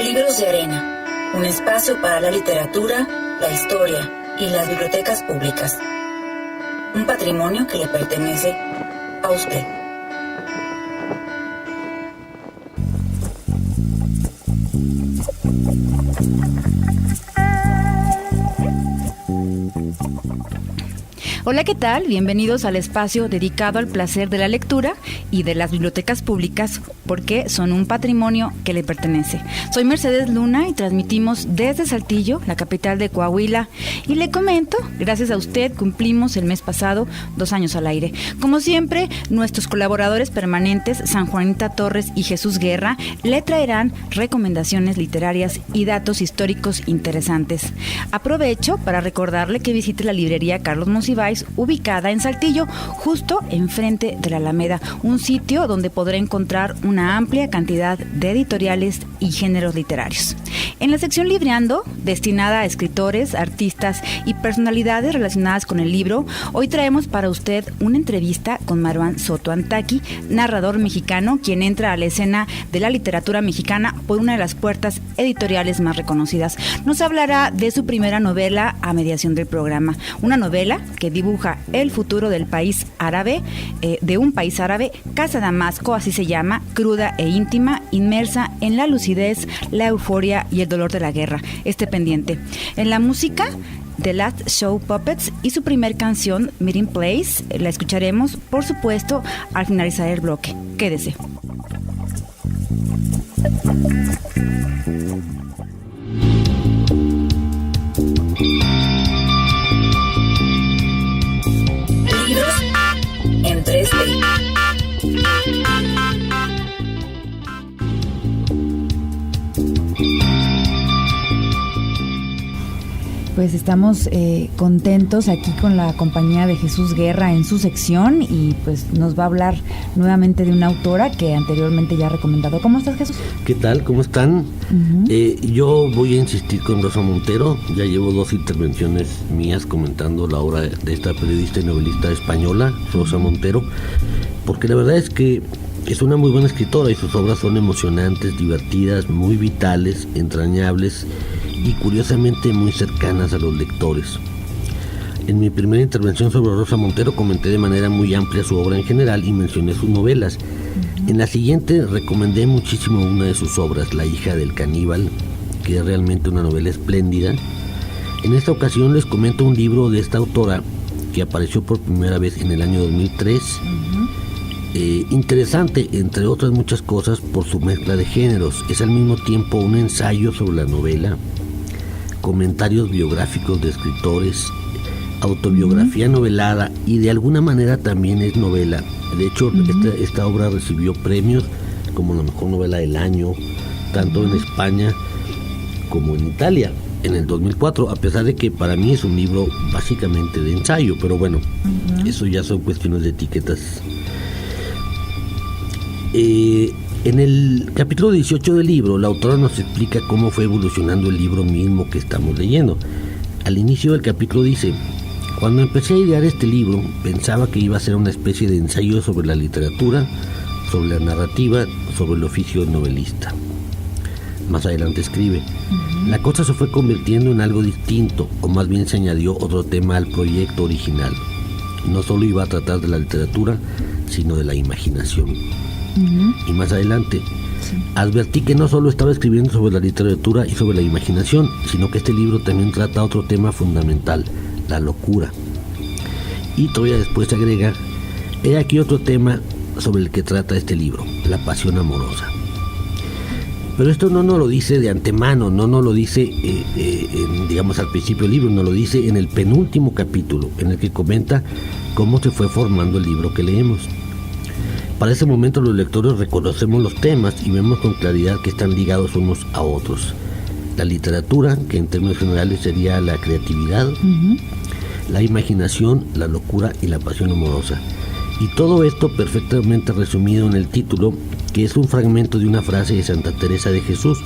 Libros de Arena, un espacio para la literatura, la historia y las bibliotecas públicas. Un patrimonio que le pertenece a usted. Hola, ¿qué tal? Bienvenidos al espacio dedicado al placer de la lectura y de las bibliotecas públicas, porque son un patrimonio que le pertenece. Soy Mercedes Luna y transmitimos desde Saltillo, la capital de Coahuila, y le comento, gracias a usted cumplimos el mes pasado 2 años al aire. Como siempre, nuestros colaboradores permanentes, San Juanita Torres y Jesús Guerra, le traerán recomendaciones literarias y datos históricos interesantes. Aprovecho para recordarle que visite la librería Carlos Monsiváis, ubicada en Saltillo, justo enfrente de la Alameda, un sitio donde podrá encontrar una amplia cantidad de editoriales y géneros literarios. En la sección Libreando, destinada a escritores, artistas y personalidades relacionadas con el libro, hoy traemos para usted una entrevista con Marwan Soto Antaki, narrador mexicano, quien entra a la escena de la literatura mexicana por una de las puertas editoriales más reconocidas. Nos hablará de su primera novela a mediación del programa, una novela que dibuja el futuro del país árabe, de un país árabe, Casa Damasco, así se llama, cruda e íntima, inmersa en la lucidez, la euforia y el dolor de la guerra. Esté pendiente. En la música, The Last Show Puppets y su primer canción, Meeting Place, la escucharemos, por supuesto, al finalizar el bloque. Quédese. Libros en 3D. Pues estamos contentos aquí con la compañía de Jesús Guerra en su sección y pues nos va a hablar nuevamente de una autora que anteriormente ya ha recomendado. ¿Cómo estás, Jesús? ¿Qué tal? ¿Cómo están? Yo voy a insistir con Rosa Montero. Ya llevo 2 intervenciones mías comentando la obra de esta periodista y novelista española, Rosa Montero, porque la verdad es que es una muy buena escritora y sus obras son emocionantes, divertidas, muy vitales, entrañables y curiosamente muy cercanas a los lectores. En mi primera intervención sobre Rosa Montero comenté de manera muy amplia su obra en general y mencioné sus novelas. En la siguiente recomendé muchísimo una de sus obras, La hija del caníbal, que es realmente una novela espléndida. En esta ocasión les comento un libro de esta autora que apareció por primera vez en el año 2003. Interesante, entre otras muchas cosas, por su mezcla de géneros. Es al mismo tiempo un ensayo sobre la novela, comentarios biográficos de escritores, autobiografía novelada y de alguna manera también es novela. De hecho, esta obra recibió premios como la mejor novela del año, tanto en España como en Italia, en el 2004, a pesar de que para mí es un libro básicamente de ensayo, pero bueno, eso ya son cuestiones de etiquetas. En el capítulo 18 del libro, la autora nos explica cómo fue evolucionando el libro mismo que estamos leyendo. Al inicio del capítulo dice: cuando empecé a idear este libro, pensaba que iba a ser una especie de ensayo sobre la literatura, sobre la narrativa, sobre el oficio de novelista. Más adelante escribe: la cosa se fue convirtiendo en algo distinto, o más bien se añadió otro tema al proyecto original. No solo iba a tratar de la literatura, sino de la imaginación. Y más adelante, advertí que no solo estaba escribiendo sobre la literatura y sobre la imaginación, sino que este libro también trata otro tema fundamental, la locura. Y todavía después agrega: he aquí otro tema sobre el que trata este libro, la pasión amorosa. Pero esto no nos lo dice de antemano, no nos lo dice, digamos, al principio del libro, nos lo dice en el penúltimo capítulo, en el que comenta cómo se fue formando el libro que leemos. Para ese momento los lectores reconocemos los temas y vemos con claridad que están ligados unos a otros. La literatura, que en términos generales sería la creatividad, la imaginación, la locura y la pasión amorosa. Y todo esto perfectamente resumido en el título, que es un fragmento de una frase de Santa Teresa de Jesús,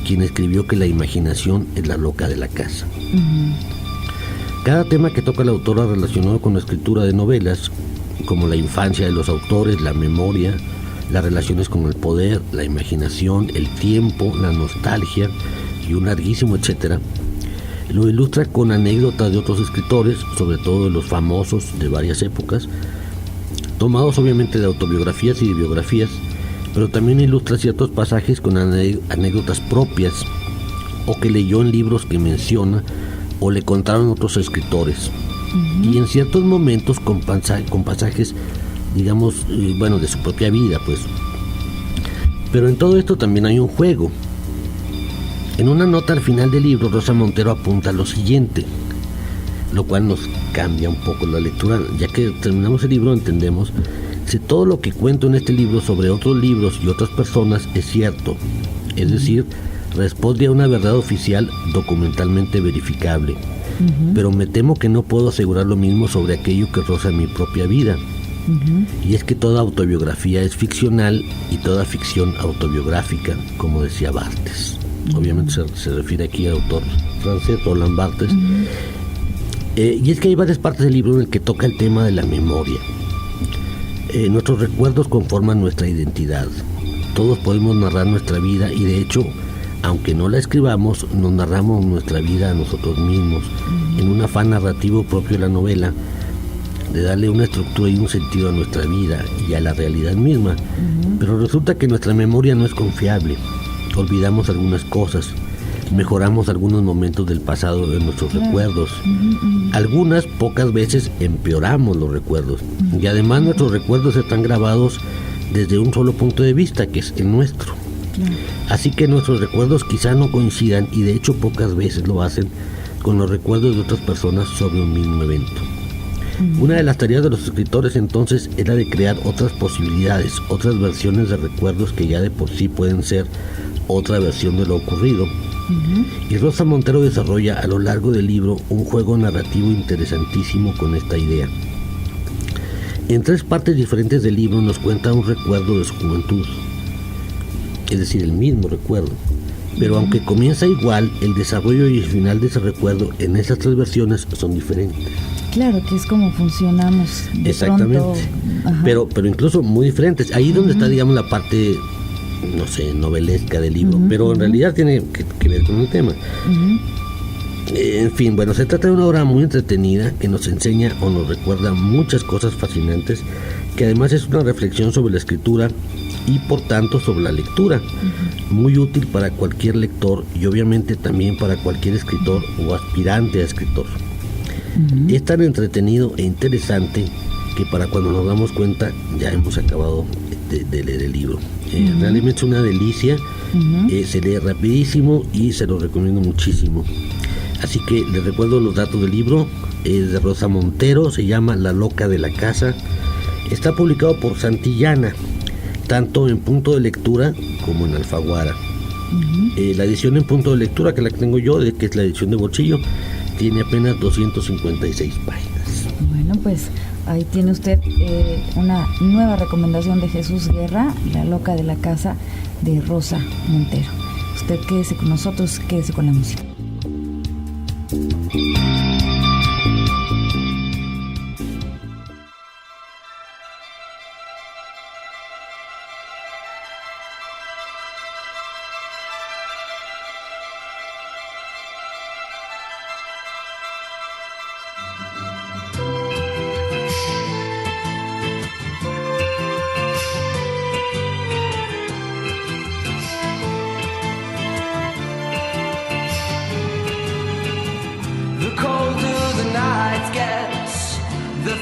quien escribió que la imaginación es la loca de la casa. Cada tema que toca la autora relacionado con la escritura de novelas, como la infancia de los autores, la memoria, las relaciones con el poder, la imaginación, el tiempo, la nostalgia y un larguísimo etcétera. Lo ilustra con anécdotas de otros escritores, sobre todo de los famosos de varias épocas, tomados obviamente de autobiografías y de biografías, pero también ilustra ciertos pasajes con anécdotas propias o que leyó en libros que menciona o le contaron otros escritores. Y en ciertos momentos con pasajes, digamos, de su propia vida, pues. Pero en todo esto también hay un juego. En una nota al final del libro, Rosa Montero apunta lo siguiente, lo cual nos cambia un poco la lectura. Ya que terminamos el libro, entendemos que todo lo que cuento en este libro sobre otros libros y otras personas es cierto. Es decir, responde a una verdad oficial documentalmente verificable. Pero me temo que no puedo asegurar lo mismo sobre aquello que roza mi propia vida. Y es que toda autobiografía es ficcional y toda ficción autobiográfica, como decía Barthes. Obviamente se refiere aquí al autor francés Roland Barthes. Y es que hay varias partes del libro en el que toca el tema de la memoria. Nuestros recuerdos conforman nuestra identidad. Todos podemos narrar nuestra vida y de hecho, aunque no la escribamos, nos narramos nuestra vida a nosotros mismos, en un afán narrativo propio de la novela, de darle una estructura y un sentido a nuestra vida y a la realidad misma. Pero resulta que nuestra memoria no es confiable. Olvidamos algunas cosas, mejoramos algunos momentos del pasado de nuestros recuerdos. Algunas, pocas veces, empeoramos los recuerdos. Y además nuestros recuerdos están grabados desde un solo punto de vista, que es el nuestro. Así que nuestros recuerdos quizá no coincidan, y de hecho pocas veces lo hacen, con los recuerdos de otras personas sobre un mismo evento. Una de las tareas de los escritores entonces era de crear otras posibilidades, otras versiones de recuerdos que ya de por sí pueden ser otra versión de lo ocurrido. Y Rosa Montero desarrolla a lo largo del libro un juego narrativo interesantísimo con esta idea. En 3 partes diferentes del libro nos cuenta un recuerdo de su juventud, es decir, el mismo recuerdo. Pero aunque comienza igual, el desarrollo y el final de ese recuerdo en esas 3 versiones son diferentes. Claro, que es como funcionamos de exactamente pronto. Pero incluso muy diferentes. Ahí donde está, digamos, la parte, no sé, novelesca del libro, pero en realidad tiene que ver con el tema. En fin, se trata de una obra muy entretenida que nos enseña o nos recuerda muchas cosas fascinantes, que además es una reflexión sobre la escritura y por tanto sobre la lectura, muy útil para cualquier lector y obviamente también para cualquier escritor o aspirante a escritor. Es tan entretenido e interesante que para cuando nos damos cuenta ya hemos acabado de leer el libro. Realmente es una delicia, se lee rapidísimo y se lo recomiendo muchísimo. Así que les recuerdo los datos del libro. Es de Rosa Montero, se llama La loca de la casa. Está publicado por Santillana, tanto en Punto de Lectura como en Alfaguara. La edición en Punto de Lectura, que la tengo yo, que es la edición de bolsillo, tiene apenas 256 páginas. Bueno, pues ahí tiene usted una nueva recomendación de Jesús Guerra, La loca de la casa, de Rosa Montero. Usted quédese con nosotros, quédese con la música.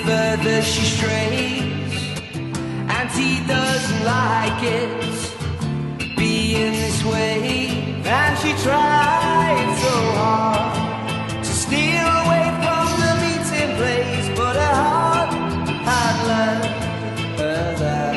Further she strays, and he doesn't like it being this way. And she tried so hard to steal away from the meeting place, but her heart had learned her that.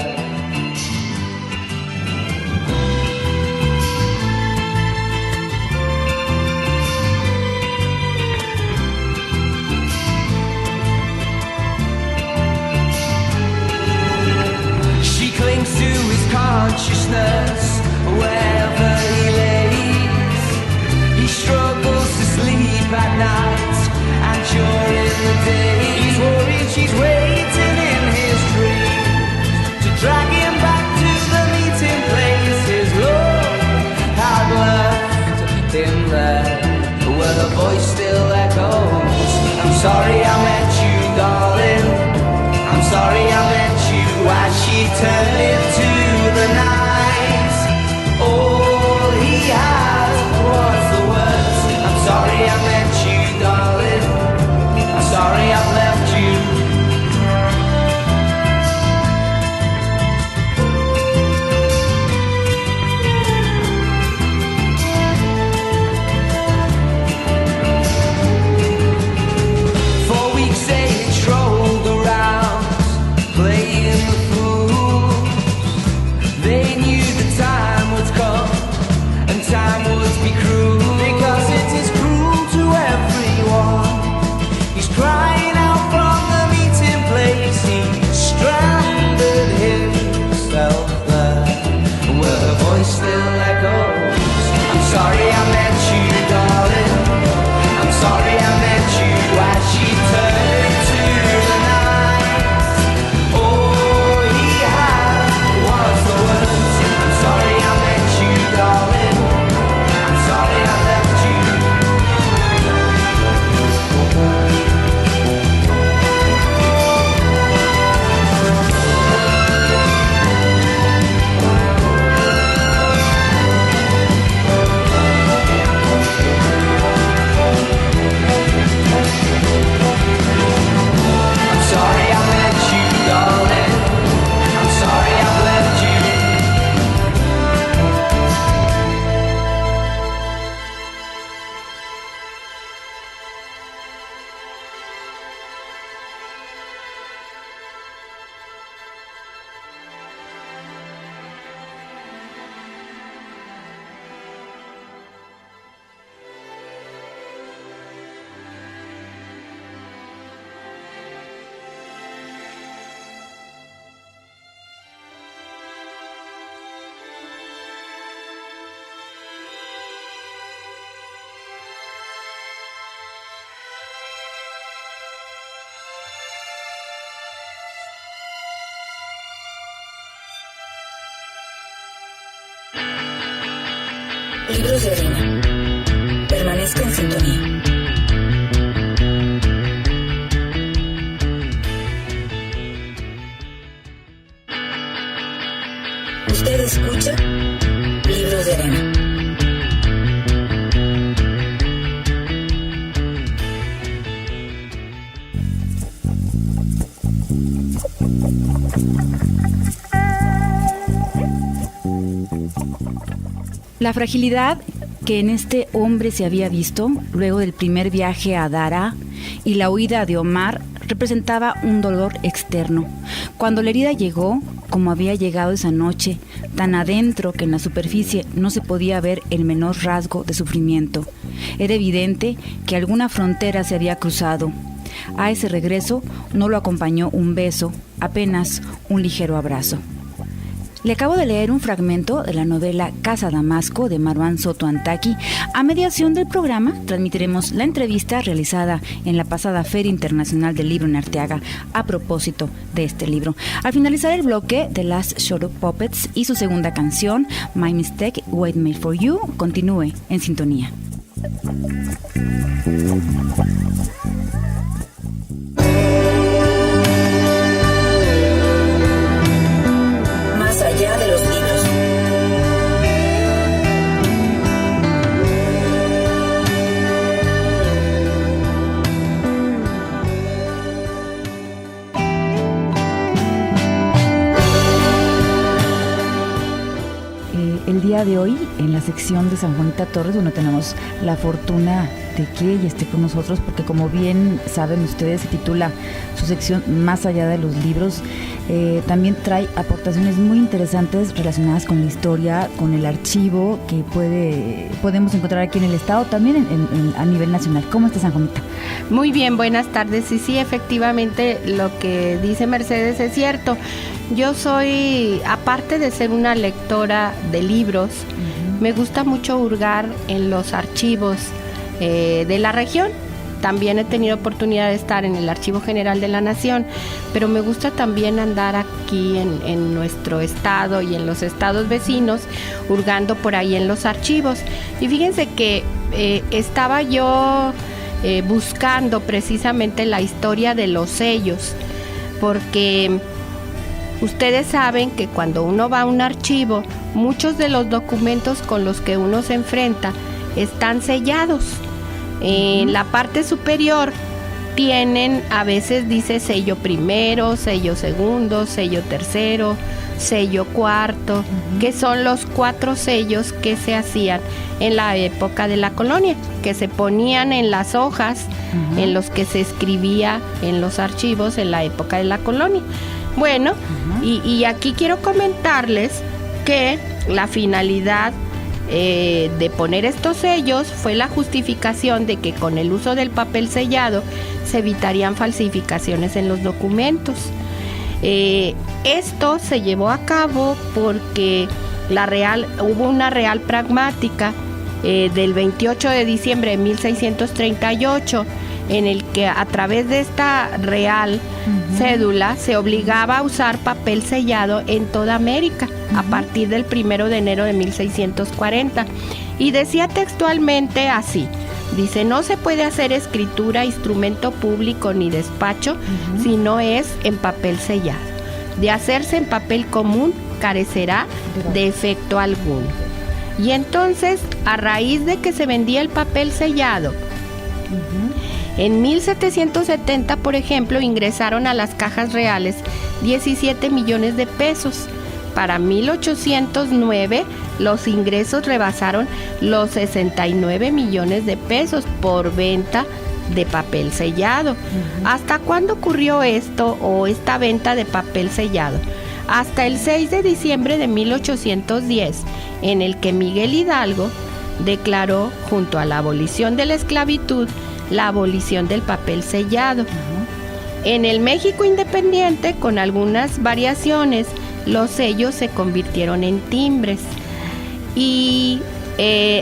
Clings to his consciousness turn into the night. All he had was the words, I'm sorry I met you, darling, I'm sorry I've left you. Libros de arena. Permanezca en sintonía. Usted escucha Libros de arena. La fragilidad que en este hombre se había visto luego del primer viaje a Daraa y la huida de Omar representaba un dolor externo. Cuando la herida llegó, como había llegado esa noche, tan adentro que en la superficie no se podía ver el menor rasgo de sufrimiento, era evidente que alguna frontera se había cruzado. A ese regreso no lo acompañó un beso, apenas un ligero abrazo. Le acabo de leer un fragmento de la novela Casa Damasco de Marwan Soto Antaki. A mediación del programa transmitiremos la entrevista realizada en la pasada Feria Internacional del Libro en Arteaga a propósito de este libro. Al finalizar el bloque, The Last Shot of Puppets y su segunda canción, My Mistake, Wait Made for You, continúe en sintonía. Allá de los libros. El día de hoy, en la sección de San Juanita Torres, donde tenemos la fortuna de que ella esté con nosotros, porque como bien saben ustedes, se titula su sección Más allá de los libros. También trae aportaciones muy interesantes relacionadas con la historia, con el archivo que podemos encontrar aquí en el estado, también a nivel nacional. ¿Cómo está, San Juanita? Muy bien, buenas tardes. Y sí, efectivamente, lo que dice Mercedes es cierto. Yo soy, aparte de ser una lectora de libros, me gusta mucho hurgar en los archivos de la región. También he tenido oportunidad de estar en el Archivo General de la Nación, pero me gusta también andar aquí en nuestro estado y en los estados vecinos, hurgando por ahí en los archivos. Y fíjense que estaba yo buscando precisamente la historia de los sellos, porque Ustedes saben que cuando uno va a un archivo, muchos de los documentos con los que uno se enfrenta están sellados. En la parte superior tienen, a veces dice sello primero, sello segundo, sello tercero, sello cuarto, que son los 4 sellos que se hacían en la época de la colonia, que se ponían en las hojas en los que se escribía en los archivos en la época de la colonia. Bueno, y aquí quiero comentarles que la finalidad de poner estos sellos fue la justificación de que con el uso del papel sellado se evitarían falsificaciones en los documentos. Esto se llevó a cabo porque hubo una real pragmática del 28 de diciembre de 1638 en el que a través de esta real cédula se obligaba a usar papel sellado en toda América a partir del 1 de enero de 1640 y decía textualmente así. Dice, no se puede hacer escritura, instrumento público ni despacho si no es en papel sellado. De hacerse en papel común, carecerá de efecto alguno. Y entonces, a raíz de que se vendía el papel sellado, en 1770, por ejemplo, ingresaron a las cajas reales 17 millones de pesos. Para 1809, los ingresos rebasaron los 69 millones de pesos por venta de papel sellado. ¿Hasta cuándo ocurrió esto o esta venta de papel sellado? Hasta el 6 de diciembre de 1810, en el que Miguel Hidalgo declaró, junto a la abolición de la esclavitud, la abolición del papel sellado. En el México independiente, con algunas variaciones, los sellos se convirtieron en timbres. Y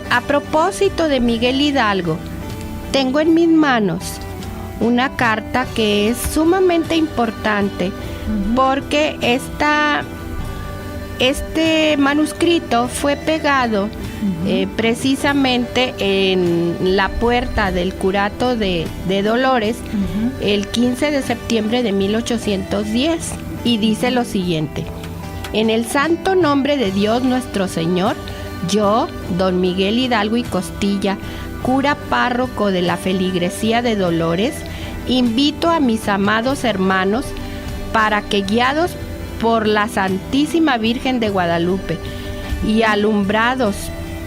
a propósito de Miguel Hidalgo, tengo en mis manos una carta que es sumamente importante porque este manuscrito fue pegado precisamente en la puerta del curato de Dolores el 15 de septiembre de 1810 y dice lo siguiente: en el santo nombre de Dios nuestro Señor, yo, don Miguel Hidalgo y Costilla, cura párroco de la feligresía de Dolores, invito a mis amados hermanos para que, guiados por la Santísima Virgen de Guadalupe y alumbrados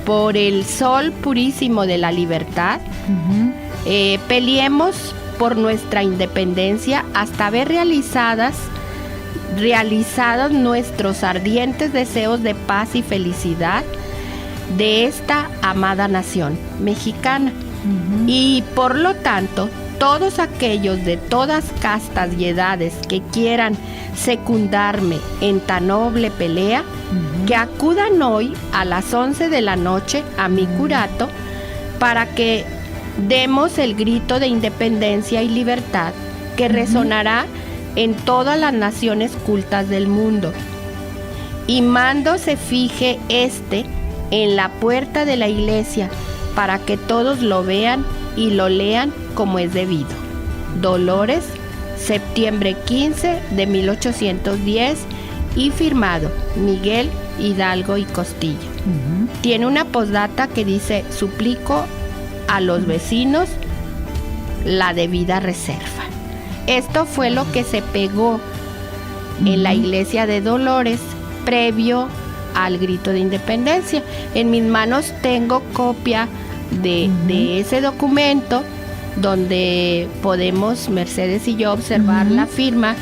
por el sol purísimo de la libertad, peleemos por nuestra independencia hasta ver realizados nuestros ardientes deseos de paz y felicidad de esta amada nación mexicana. Y por lo tanto, todos aquellos de todas castas y edades que quieran secundarme en tan noble pelea, que acudan hoy a las 11 de la noche a mi curato para que demos el grito de independencia y libertad que resonará en todas las naciones cultas del mundo. Y mando se fije en la puerta de la iglesia para que todos lo vean y lo lean como es debido. Dolores, septiembre 15 de 1810 y firmado Miguel Hidalgo y Costilla. Tiene una postdata que dice: suplico a los vecinos la debida reserva. Esto fue lo que se pegó en la iglesia de Dolores previo al grito de independencia. En mis manos tengo copia de ese documento donde podemos, Mercedes y yo, observar la firma,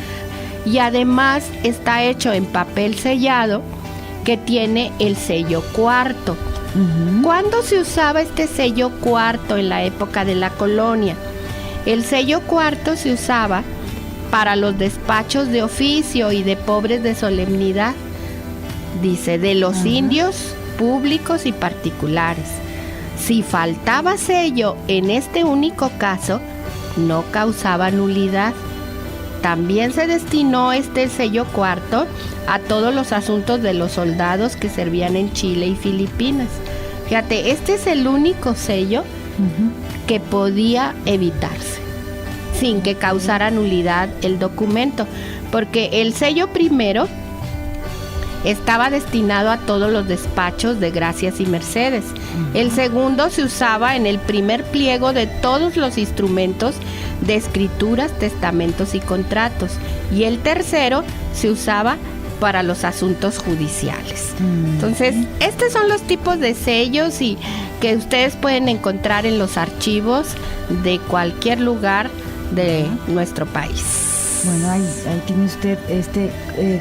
y además está hecho en papel sellado que tiene el sello cuarto. ¿Cuándo se usaba este sello cuarto en la época de la colonia? El sello cuarto se usaba para los despachos de oficio y de pobres de solemnidad, dice, de los indios públicos y particulares. Si faltaba sello en este único caso, no causaba nulidad. También se destinó este sello cuarto a todos los asuntos de los soldados que servían en Chile y Filipinas. Fíjate, este es el único sello que podía evitarse sin que causara nulidad el documento. porque el sello primero estaba destinado a todos los despachos de Gracias y Mercedes. El segundo se usaba en el primer pliego de todos los instrumentos de escrituras, testamentos y contratos. Y el tercero se usaba para los asuntos judiciales. Entonces, estos son los tipos de sellos y que ustedes pueden encontrar en los archivos de cualquier lugar de nuestro país. Bueno, ahí tiene usted este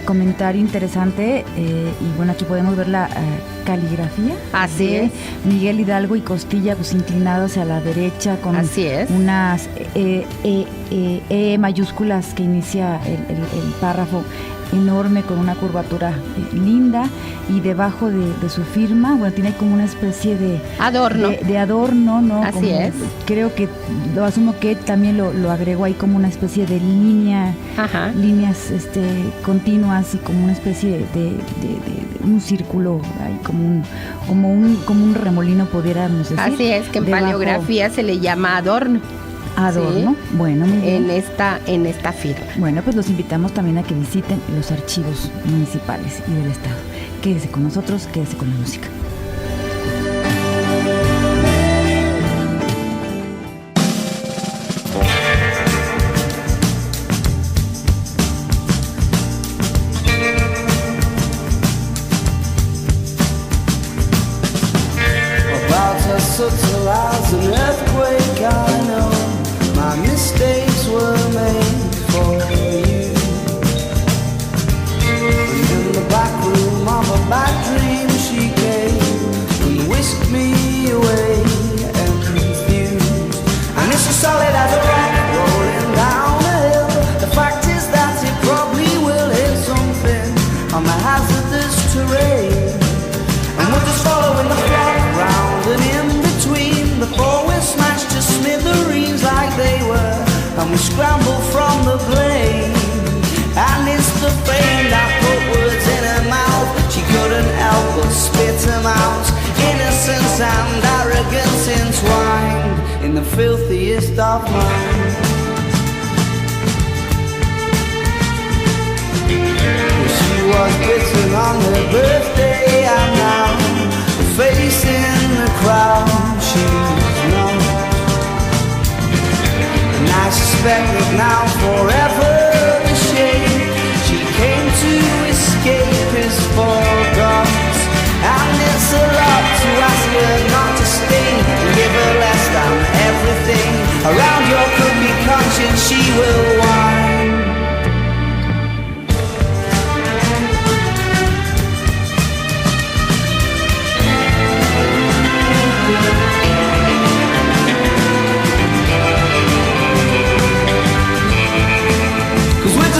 comentario interesante y bueno, aquí podemos ver la caligrafía. Así de es. Miguel Hidalgo y Costilla, pues inclinado hacia la derecha con Así es. unas mayúsculas que inicia el párrafo enorme con una curvatura linda, y debajo de su firma, bueno, tiene como una especie de Adorno. de adorno, ¿no? Así Como, es. creo que lo asumo que también lo agregó ahí como una especie de línea, Ajá. líneas continuas, y como una especie de un círculo ahí, como un remolino, pudiéramos decir. Así es, que en debajo. paleografía se le llama adorno. Adorno. Sí. Bueno, muy bien. En esta firma. Bueno, pues los invitamos también a que visiten los archivos municipales y del Estado. Quédese con nosotros, quédese con la música. About as subtle as an earthquake, I know my mistakes were made for you. And in the back room of a bad dream, she came and whisked me away and confused. And it's as solid as a rock rolling down a hill. The fact is that it probably will hit something on the hazardous terrain. And we're just following the flock round and in between. Before we're smashed to smithereens like they were, and we scramble from the blame. And it's the fame that put words in her mouth. She couldn't help but spit them out. Innocence and arrogance entwined in the filthiest of minds. She was bitten on her birthday, and now the face in the crowd she's not. And I suspect that now forever the shame she came to escape is forgot. And it's a lot to ask her not to stay and give her less than everything. Around your cookie conscience she will whine.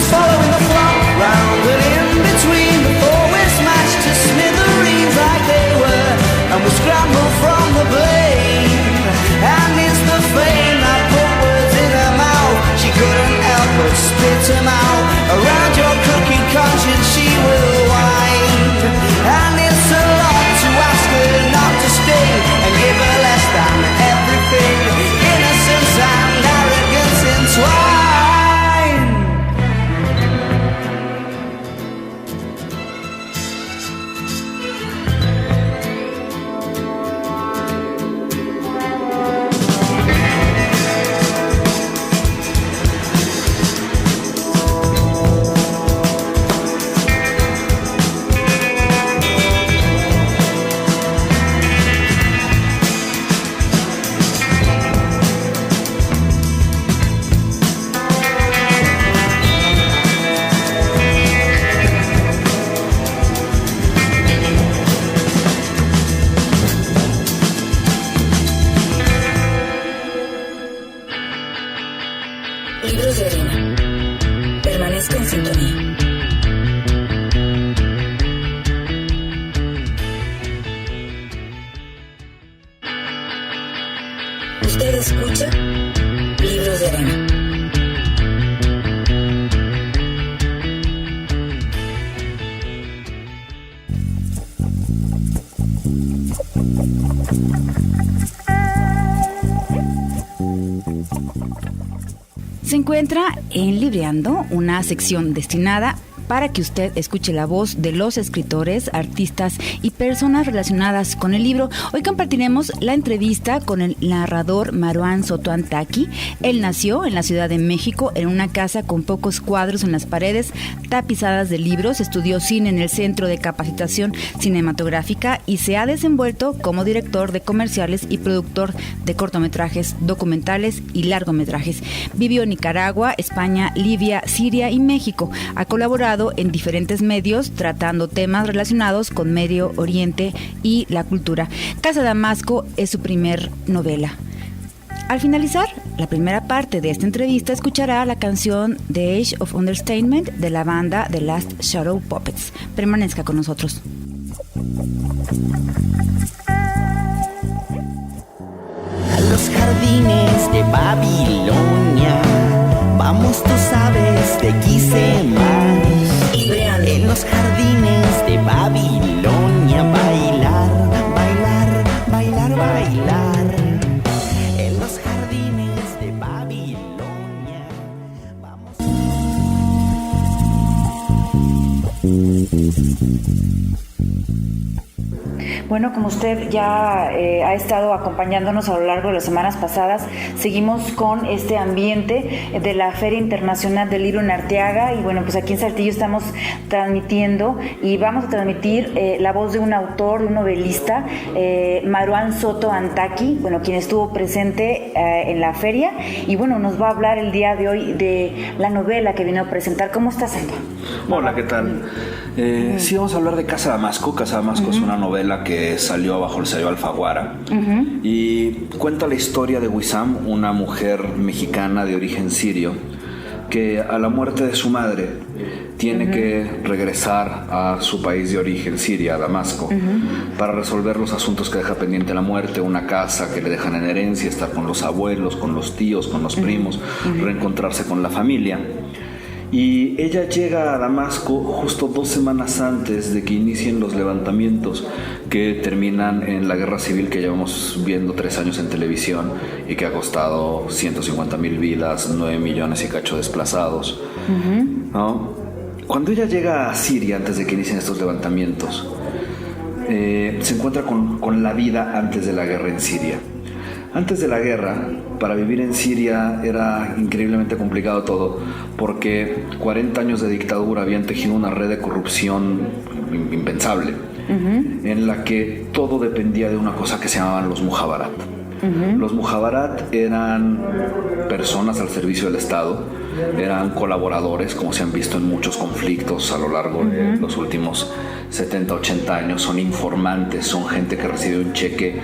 Following the flock round and in between. Before we're smashed to smithereens like they were, and we scramble from the blame. And it's the fame that put words in her mouth. She couldn't help but spit them out. Around your cookie conscience she will whine. And it's a lot to ask her not to stay and give her less than everything. Innocence and arrogance entwined. Libros de arena. Permanezca en sintonía. Usted escucha Libros de arena. Se encuentra en Libreando, una sección destinada para que usted escuche la voz de los escritores, artistas y personas relacionadas con el libro. Hoy compartiremos la entrevista con el narrador Maruán Soto Antaki. Él nació en la Ciudad de México en una casa con pocos cuadros en las paredes, tapizadas de libros, estudió cine en el Centro de Capacitación Cinematográfica y se ha desenvuelto como director de comerciales y productor de cortometrajes, documentales y largometrajes. Vivió en Nicaragua, España, Libia, Siria y México. Ha colaborado en diferentes medios tratando temas relacionados con Medio Oriente y la cultura. Casa Damasco es su primer novela. Al finalizar la primera parte de esta entrevista, escuchará la canción The Age of Understatement de la banda The Last Shadow Puppets. Permanezca con nosotros. A los jardines de Babilonia vamos, tú sabes, de Quisemás. En los jardines de Babilonia bailar, bailar, bailar, bailar. En los jardines de Babilonia vamos. Bueno, como usted ya ha estado acompañándonos a lo largo de las semanas pasadas, seguimos con este ambiente de la Feria Internacional del Libro en Arteaga y bueno, pues aquí en Saltillo estamos transmitiendo y vamos a transmitir la voz de un autor, de un novelista, Maruán Soto Antaki, bueno, quien estuvo presente en la feria y bueno, nos va a hablar el día de hoy de la novela que vino a presentar. ¿Cómo estás, Santa? Hola, ¿qué tal? Sí, vamos a hablar de Casa Damasco. Casa Damasco es una novela que salió bajo el sello Alfaguara y cuenta la historia de Wissam, una mujer mexicana de origen sirio que a la muerte de su madre tiene que regresar a su país de origen, Siria, a Damasco, para resolver los asuntos que deja pendiente la muerte, una casa que le dejan en herencia, estar con los abuelos, con los tíos, con los primos, reencontrarse con la familia. Y ella llega a Damasco justo 2 semanas antes de que inicien los levantamientos que terminan en la guerra civil que llevamos viendo 3 años en televisión y que ha costado 150,000 vidas, 9 millones y cacho desplazados. ¿No? Cuando ella llega a Siria antes de que inicien estos levantamientos, se encuentra con la vida antes de la guerra en Siria. Antes de la guerra, para vivir en Siria era increíblemente complicado todo, porque 40 años de dictadura habían tejido una red de corrupción impensable, en la que todo dependía de una cosa que se llamaban los mujabarat. Los mujabarat eran personas al servicio del Estado, eran colaboradores, como se han visto en muchos conflictos a lo largo de los últimos 70, 80 años. Son informantes, son gente que recibe un cheque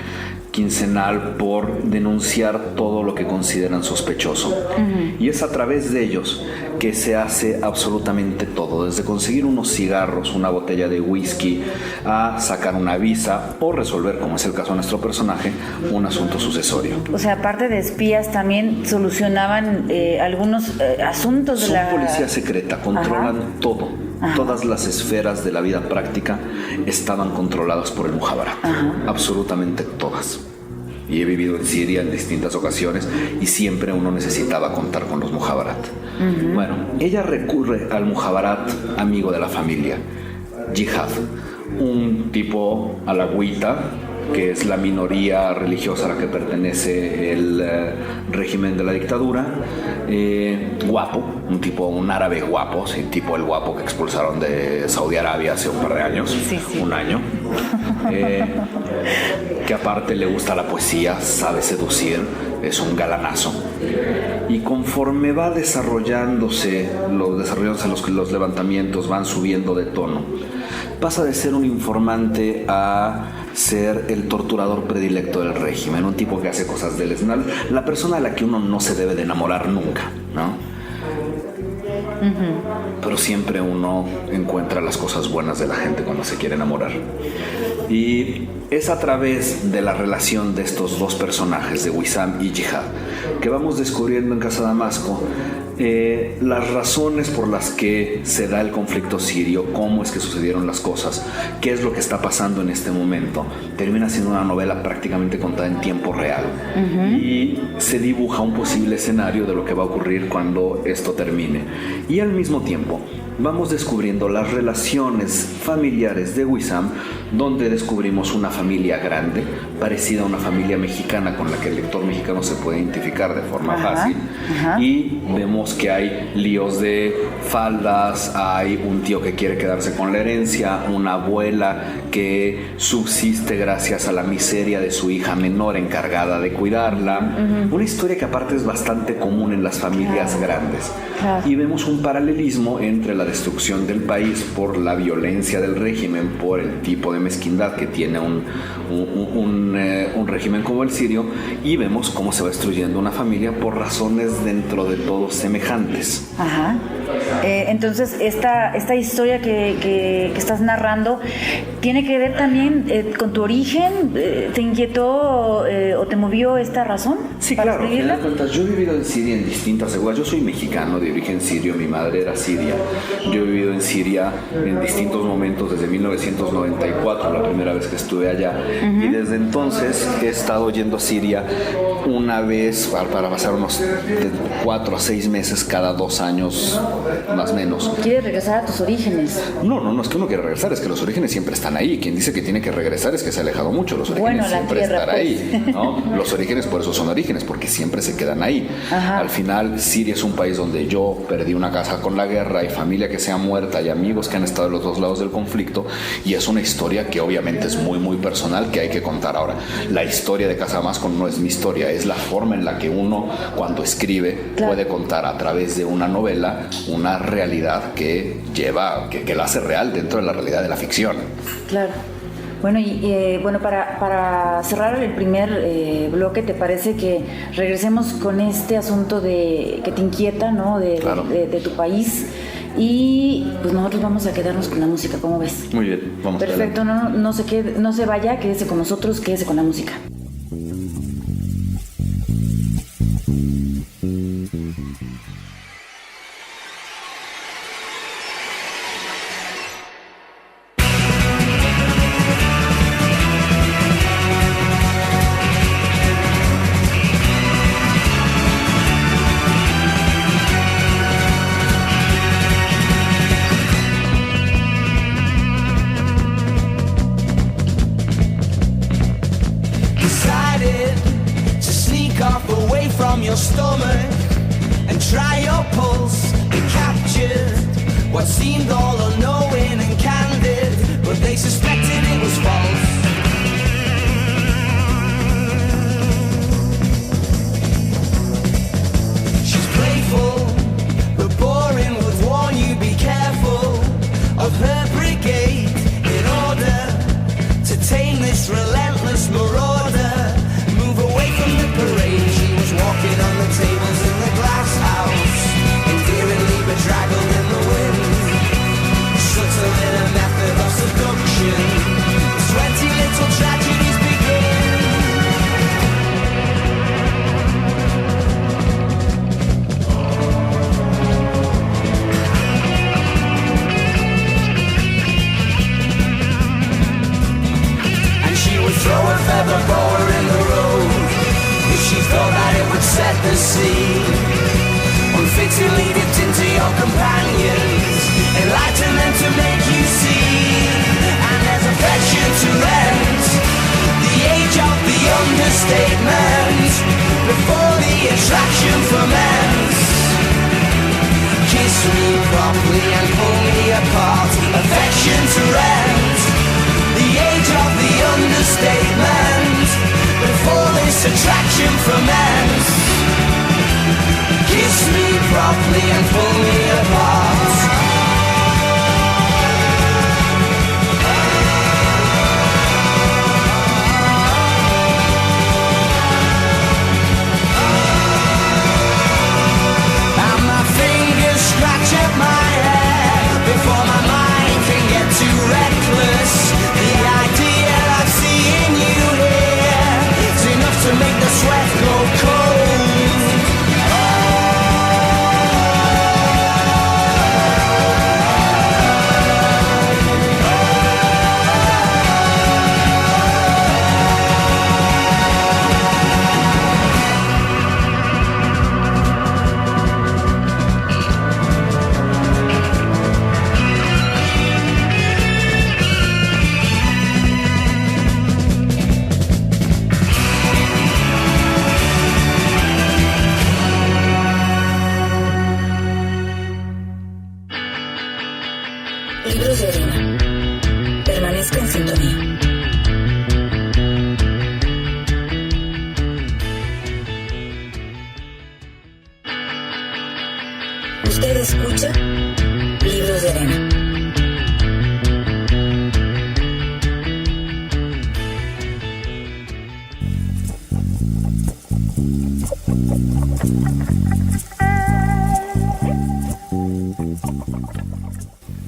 quincenal por denunciar todo lo que consideran sospechoso. Y es a través de ellos que se hace absolutamente todo, desde conseguir unos cigarros, una botella de whisky, a sacar una visa o resolver, como es el caso de nuestro personaje, un asunto sucesorio. O sea, aparte de espías, también solucionaban algunos asuntos de la... Son policía secreta, controlan todo. Todas las esferas de la vida práctica estaban controladas por el mujabarat. Absolutamente todas. Y he vivido en Siria en distintas ocasiones y siempre uno necesitaba contar con los mujabarat. Bueno, ella recurre al mujabarat amigo de la familia, Jihad, un tipo alawita, que es la minoría religiosa a la que pertenece el régimen de la dictadura, guapo, un árabe guapo, sí, tipo el guapo que expulsaron de Saudi Arabia hace un par de años, un año, que aparte le gusta la poesía, sabe seducir, es un galanazo. Y conforme va desarrollándose los levantamientos, van subiendo de tono, pasa de ser un informante a ser el torturador predilecto del régimen, un tipo que hace cosas deleznables, la persona de la que uno no se debe de enamorar nunca, ¿no? Pero siempre uno encuentra las cosas buenas de la gente cuando se quiere enamorar. Y es a través de la relación de estos dos personajes, de Wissam y Jihad, que vamos descubriendo en Casa Damasco las razones por las que se da el conflicto sirio, cómo es que sucedieron las cosas, qué es lo que está pasando en este momento. Termina siendo una novela prácticamente contada en tiempo real y se dibuja un posible escenario de lo que va a ocurrir cuando esto termine. Y al mismo tiempo vamos descubriendo las relaciones familiares de Wissam, donde descubrimos una familia grande, parecida a una familia mexicana con la que el lector mexicano se puede identificar de forma fácil. Y vemos que hay líos de faldas, hay un tío que quiere quedarse con la herencia, una abuela que subsiste gracias a la miseria de su hija menor encargada de cuidarla. Una historia que aparte es bastante común en las familias grandes. Y vemos un paralelismo entre la destrucción del país por la violencia del régimen, por el tipo de mezquindad que tiene un régimen como el sirio, y vemos cómo se va destruyendo una familia por razones dentro de todos semejantes. Entonces esta historia que estás narrando tiene que ver también con tu origen. ¿Te inquietó o te movió esta razón? Sí, para claro. escribirla? Al final de cuentas, yo he vivido en Siria en distintas épocas. Yo soy mexicano de origen sirio, mi madre era siria. Yo he vivido en Siria en distintos momentos desde 1994, la primera vez que estuve allá. Y desde entonces he estado yendo a Siria una vez para pasar unos 4 a 6 meses cada 2 años, más o menos. ¿Quieres regresar a tus orígenes? No, es que uno quiere regresar, es que los orígenes siempre están ahí. Quien dice que tiene que regresar es que se ha alejado mucho. Los orígenes siempre están ahí, ¿no? Los orígenes por eso son orígenes, porque siempre se quedan ahí. Al final, Siria es un país donde yo perdí una casa con la guerra, hay familia que se ha muerta, hay amigos que han estado en los dos lados del conflicto, y es una historia que obviamente es muy, muy personal, que hay que contar. Ahora, la historia de Casa Damasco no es mi historia, es la forma en la que uno, cuando escribe, puede contar a través de una novela una realidad que la hace real dentro de la realidad de la ficción. Claro. Bueno, bueno, para cerrar el primer bloque, ¿te parece que regresemos con este asunto que te inquieta, ¿no? De tu país? Y pues nosotros vamos a quedarnos con la música, ¿cómo ves? Muy bien, vamos. Perfecto, no se vaya, quédese con nosotros, quédese con la música. Your stomach and try your pulse and captured what seemed all unknowing and candid, but they suspected it was false. She's playful but boring, would warn you be careful of her brigade in order to tame this relentless marauder. Move away from the parade. Walking on the tables in the glass house, endearingly bedraggled in the wind, subtle in a method of seduction. 20 little tragedies begin. And she would throw a feather boa in the road. She thought that it would set the scene, unfittingly dipped into your companions, enlightenment to make you see. And there's affection to rent, the age of the understatement, before the attraction ferments. Kiss me properly and pull me apart, affection to rent, the age of the understatement, before this attraction ferments. Kiss me properly and pull me apart. And my fingers scratch at my hair before my mind can get too reckless. The idea of seeing Usted escucha Libros de Arena.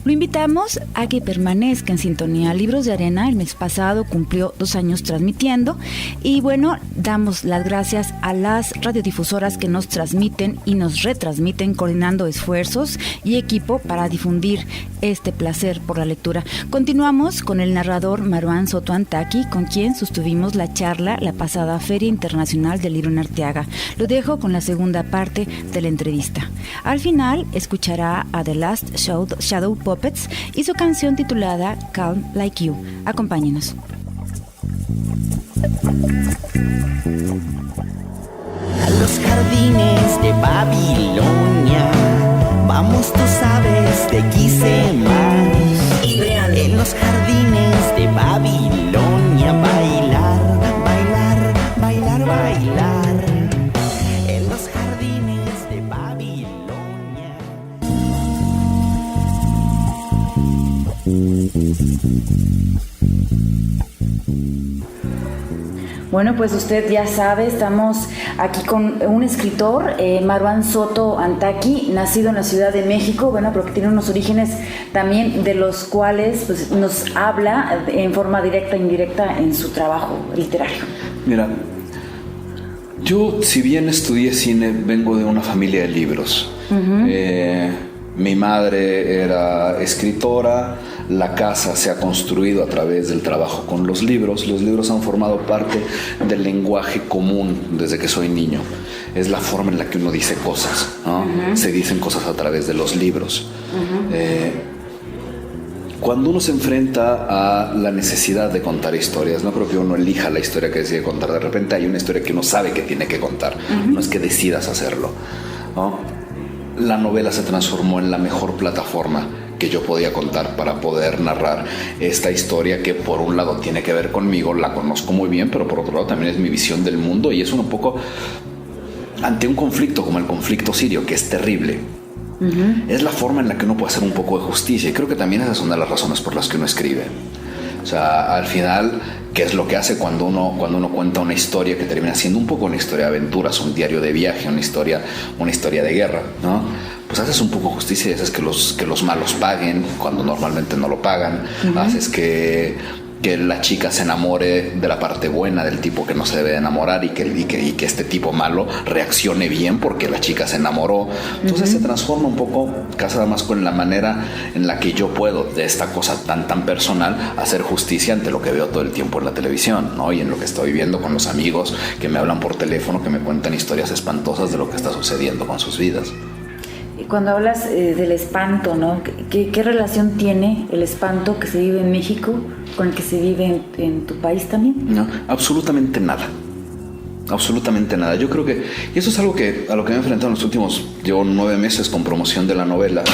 Lo invitamos a que permanezca en sintonía. Libros de Arena el mes pasado cumplió 2 años transmitiendo y bueno, damos las gracias a las radiodifusoras que nos transmiten y nos retransmiten, coordinando esfuerzos y equipo para difundir este placer por la lectura. Continuamos con el narrador Marwan Soto Antaki, con quien sostuvimos la charla la pasada Feria Internacional del Libro en Arteaga. Lo dejo con la segunda parte de la entrevista. Al final escuchará a The Last Shadow Puppets y su canción titulada Calm Like You. Acompáñenos. A los jardines de Babilonia vamos, tú sabes, de Quisemás. En los jardines de Babilonia bailar, bailar, bailar, bailar. En los jardines de Babilonia. Bueno, pues usted ya sabe, estamos aquí con un escritor, Marwan Soto Antaki, nacido en la Ciudad de México, bueno, pero que tiene unos orígenes también de los cuales pues, nos habla en forma directa e indirecta en su trabajo literario. Mira, yo, si bien estudié cine, vengo de una familia de libros. Mi madre era escritora. La casa se ha construido a través del trabajo con los libros. Los libros han formado parte del lenguaje común desde que soy niño. Es la forma en la que uno dice cosas, ¿no? Se dicen cosas a través de los libros. Cuando uno se enfrenta a la necesidad de contar historias, no creo que uno elija la historia que decide contar. De repente hay una historia que uno sabe que tiene que contar. No es que decidas hacerlo, ¿no? La novela se transformó en la mejor plataforma que yo podía contar para poder narrar esta historia que por un lado tiene que ver conmigo, la conozco muy bien, pero por otro lado también es mi visión del mundo y es un poco ante un conflicto como el conflicto sirio, que es terrible. Es la forma en la que uno puede hacer un poco de justicia y creo que también esa es una de las razones por las que uno escribe. O sea, al final, ¿qué es lo que hace cuando uno cuenta una historia que termina siendo un poco una historia de aventuras, un diario de viaje, una historia de guerra, ¿no? Pues haces un poco justicia y haces que los malos paguen cuando normalmente no lo pagan. Haces que la chica se enamore de la parte buena del tipo que no se debe de enamorar y que este tipo malo reaccione bien porque la chica se enamoró. Entonces se transforma un poco Casa Damasco en la manera en la que yo puedo de esta cosa tan personal hacer justicia ante lo que veo todo el tiempo en la televisión, ¿no? Y en lo que estoy viendo con los amigos que me hablan por teléfono, que me cuentan historias espantosas de lo que está sucediendo con sus vidas. Cuando hablas del espanto, ¿no? ¿Qué relación tiene el espanto que se vive en México con el que se vive en tu país también? No, absolutamente nada. Absolutamente nada. Yo creo que, y eso es algo a lo que me he enfrentado en los últimos, llevo 9 meses con promoción de la novela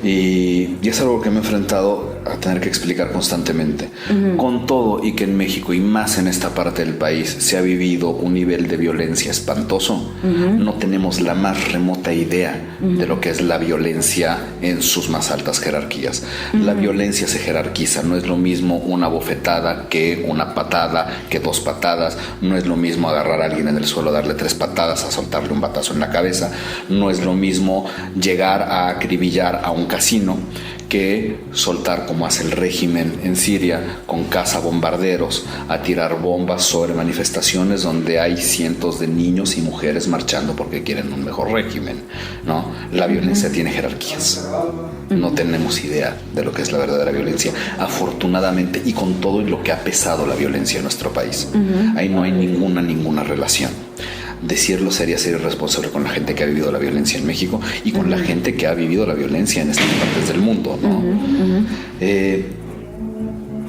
y es algo que me he enfrentado a tener que explicar constantemente. Con todo y que en México y más en esta parte del país se ha vivido un nivel de violencia espantoso, no tenemos la más remota idea de lo que es la violencia en sus más altas jerarquías. La violencia se jerarquiza, no es lo mismo una bofetada que una patada, que 2 patadas, no es lo mismo agarrar a alguien en el suelo, darle 3 patadas, a soltarle un batazo en la cabeza, no es lo mismo llegar a acribillar a un casino que soltar como hace el régimen en Siria con cazabombarderos a tirar bombas sobre manifestaciones donde hay cientos de niños y mujeres marchando porque quieren un mejor régimen, ¿no? La violencia tiene jerarquías. No tenemos idea de lo que es la verdadera violencia, afortunadamente, y con todo lo que ha pesado la violencia en nuestro país. Ahí no hay ninguna relación. Decirlo sería ser irresponsable con la gente que ha vivido la violencia en México y con la gente que ha vivido la violencia en estas partes del mundo, ¿no?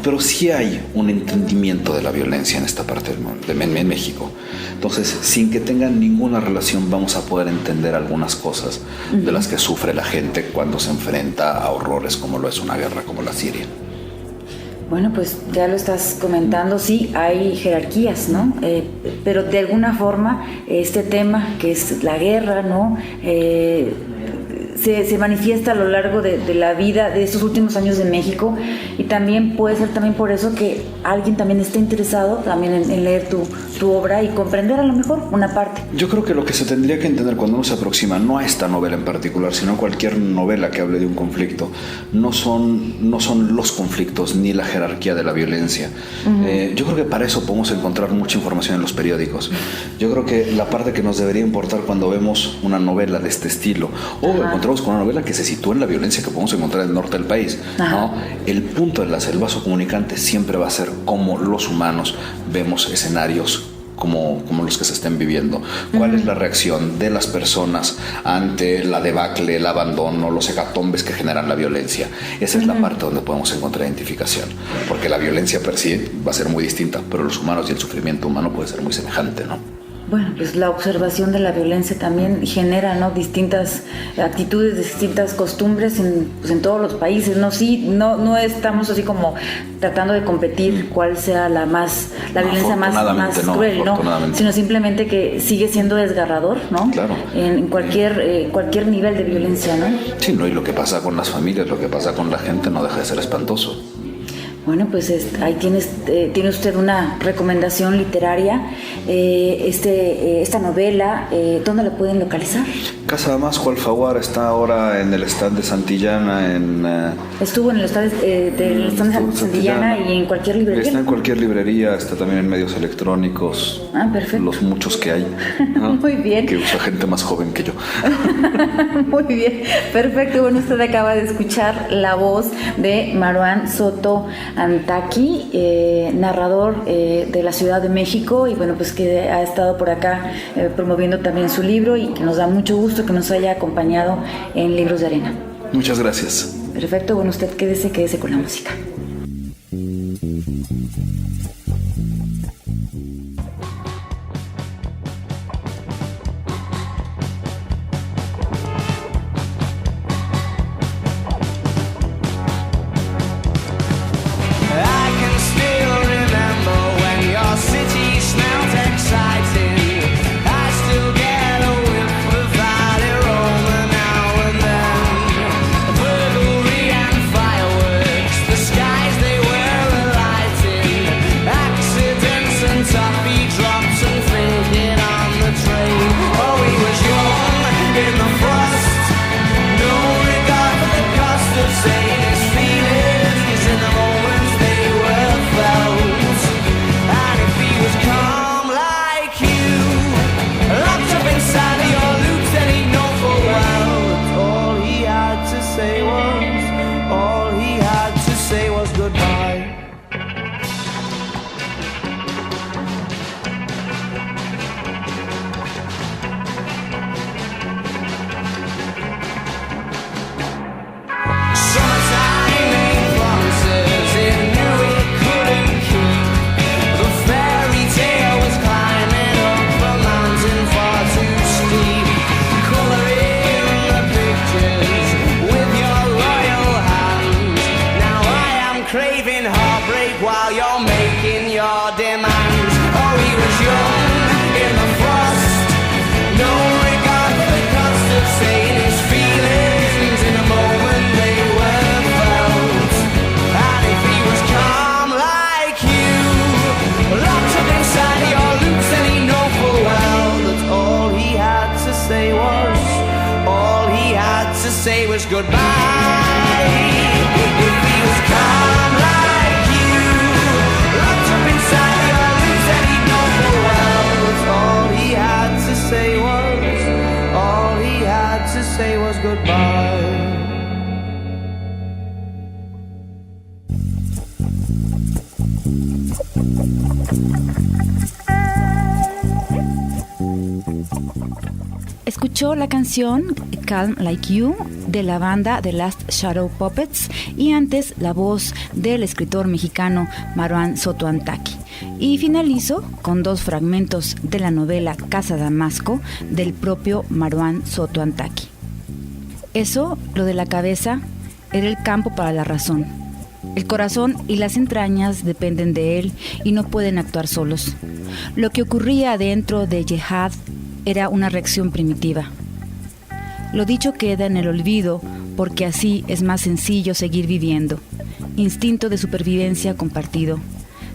Pero sí hay un entendimiento de la violencia en esta parte del mundo, en México. Entonces, sin que tengan ninguna relación, vamos a poder entender algunas cosas de las que sufre la gente cuando se enfrenta a horrores como lo es una guerra como la Siria. Bueno, pues ya lo estás comentando, sí, hay jerarquías, ¿no? Pero de alguna forma este tema que es la guerra, ¿no? Se se manifiesta a lo largo de la vida de estos últimos años de México, y también puede ser también por eso que alguien también esté interesado también en leer tu obra y comprender a lo mejor una parte. Yo creo que lo que se tendría que entender cuando uno se aproxima, no a esta novela en particular, sino a cualquier novela que hable de un conflicto, no son los conflictos ni la jerarquía de la violencia. Yo creo que para eso podemos encontrar mucha información en los periódicos. Yo creo que la parte que nos debería importar cuando vemos una novela de este estilo, o encontramos con una novela que se sitúa en la violencia que podemos encontrar en el norte del país, ¿no? El punto del vaso comunicante siempre va a ser cómo los humanos vemos escenarios como los que se estén viviendo. ¿Cuál es la reacción de las personas ante la debacle, el abandono, los hecatombes que generan la violencia? Esa es la parte donde podemos encontrar identificación, porque la violencia per sí va a ser muy distinta, pero los humanos y el sufrimiento humano puede ser muy semejante, ¿no? Bueno, pues la observación de la violencia también genera, ¿no?, distintas actitudes, distintas costumbres en todos los países, ¿no? Sí, no estamos así como tratando de competir cuál sea la violencia más cruel, ¿no? Sino simplemente que sigue siendo desgarrador, ¿no? Claro. En cualquier nivel de violencia, ¿no? Sí, ¿no? Y lo que pasa con las familias, lo que pasa con la gente no deja de ser espantoso. Bueno, pues ahí tiene usted una recomendación literaria, esta novela, ¿dónde la pueden localizar? Casa Damasco Alfaguara está ahora en el stand de Santillana. Estuvo en el stand de Santillana y en cualquier librería. Está en cualquier librería, está también en medios electrónicos. Ah, perfecto. Los muchos que hay, ¿no? Muy bien. Que usa gente más joven que yo. Muy bien, perfecto. Bueno, usted acaba de escuchar la voz de Maruán Soto Antaki, narrador de la Ciudad de México, y bueno, pues que ha estado por acá promoviendo también su libro, y que nos da mucho gusto que nos haya acompañado en Libros de Arena. Muchas gracias. Perfecto, bueno, usted quédese con la música. Escuchó la canción Calm Like You de la banda The Last Shadow Puppets, y antes la voz del escritor mexicano Maruán Soto Antaki. Y finalizo con dos fragmentos de la novela Casa Damasco del propio Maruán Soto Antaki. Eso, lo de la cabeza, era el campo para la razón. El corazón y las entrañas dependen de él y no pueden actuar solos. Lo que ocurría dentro de Jehad era una reacción primitiva. Lo dicho queda en el olvido, porque así es más sencillo seguir viviendo. Instinto de supervivencia compartido.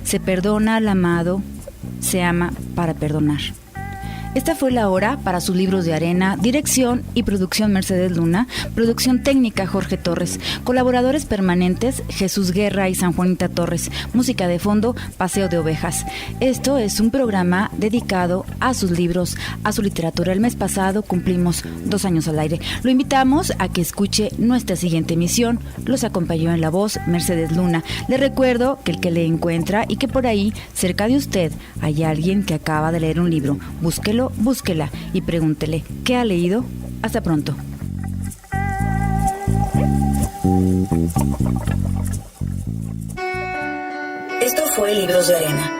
Se perdona al amado, se ama para perdonar. Esta fue la hora para sus libros de arena, dirección y producción Mercedes Luna, producción técnica Jorge Torres, colaboradores permanentes Jesús Guerra y San Juanita Torres, música de fondo Paseo de Ovejas. Esto es un programa dedicado a sus libros, a su literatura. El mes pasado cumplimos 2 años al aire. Lo invitamos a que escuche nuestra siguiente emisión. Los acompañó en la voz Mercedes Luna. Le recuerdo que el que le encuentra y que por ahí, cerca de usted, hay alguien que acaba de leer un libro. Búsquela y pregúntele ¿qué ha leído? Hasta pronto. Esto fue Libros de Arena,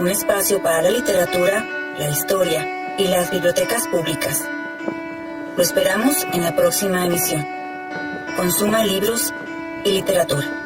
un espacio para la literatura, la historia y las bibliotecas públicas. Lo esperamos en la próxima emisión. Consuma libros y literatura.